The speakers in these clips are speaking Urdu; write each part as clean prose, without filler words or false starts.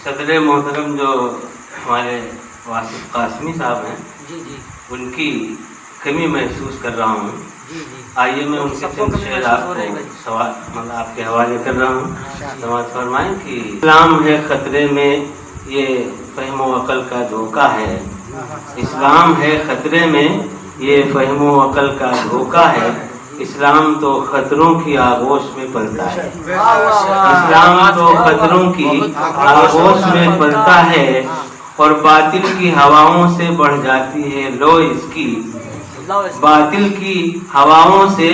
صدر محترم جو ہمارے واصف قاسمی صاحب ہیں، ان کی کمی محسوس کر رہا ہوں. آئیے میں ان کے چند شعر آپ کو سوال آپ کے حوالے کر رہا ہوں. سماعت فرمائیں کہ اسلام ہے خطرے میں، یہ فہم و عقل کا دھوکہ ہے. اسلام ہے خطرے میں، یہ فہم و عقل کا دھوکہ ہے. اسلام تو خطروں کی آغوش میں پلتا ہے. اسلام تو خطروں کی آغوش میں پلتا ہے، اور باطل کی ہواؤں سے بڑھ جاتی ہے لو اس کی. باطل کی ہواؤں سے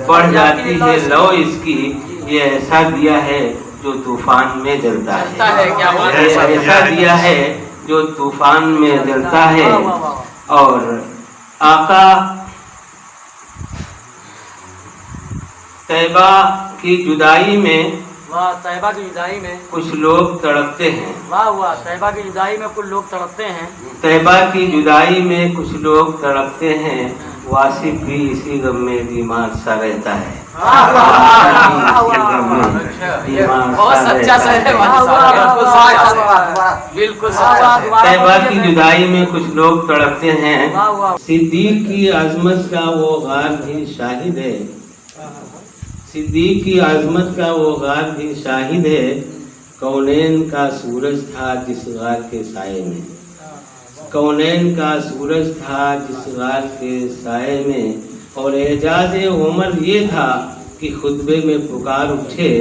بڑھ جاتی ہے لو اس کی. یہ ایسا دیا ہے جو طوفان میں جلتا ہے. ایسا دیا ہے جو طوفان میں جلتا ہے. اور آقا طیبہ کی جدائی میں طیبہ کی جدائی میں کچھ لوگ تڑپتے ہیں. طیبہ کی جدائی میں کچھ لوگ تڑپتے ہیں. طیبہ کی جدائی میں کچھ لوگ تڑپتے ہیں. واصف بھی اسی غم میں بیمار سا رہتا ہے. بہت سچا ہے. بالکل طیبہ کی جدائی میں کچھ لوگ تڑپتے ہیں. صدیق کی عظمت کا وہ غار بھی شاہد ہے. صدیق کی عظمت کا وہ غار بھی شاہد ہے. کونین کا سورج تھا جس غار کے سائے میں. کونین کا سورج تھا جس غار کے سائے میں. اور اعجاز عمر یہ تھا کہ خطبے میں پکار اٹھے،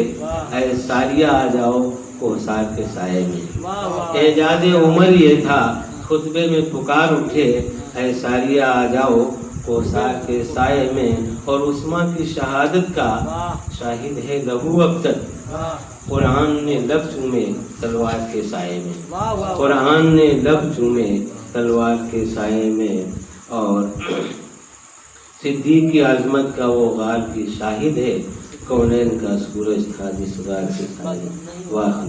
اے ساریہ آ جاؤ کوثر کے سائے میں. اعجاز عمر یہ تھا خطبے میں پکار اٹھے، اے ساریہ آ جاؤ کوثر کے سائے میں. اور عثمان کی شہادت کا شاہد ہے لہو اب تک. قرآن نے لب چومے تلوار کے سائے میں. قرآن نے لب چومے تلوار کے سائے میں. اور صدیق کی عظمت کا وہ غار بھی شاہد ہے. کونین کا سورج تھا جس غار کے سائے میں. واہ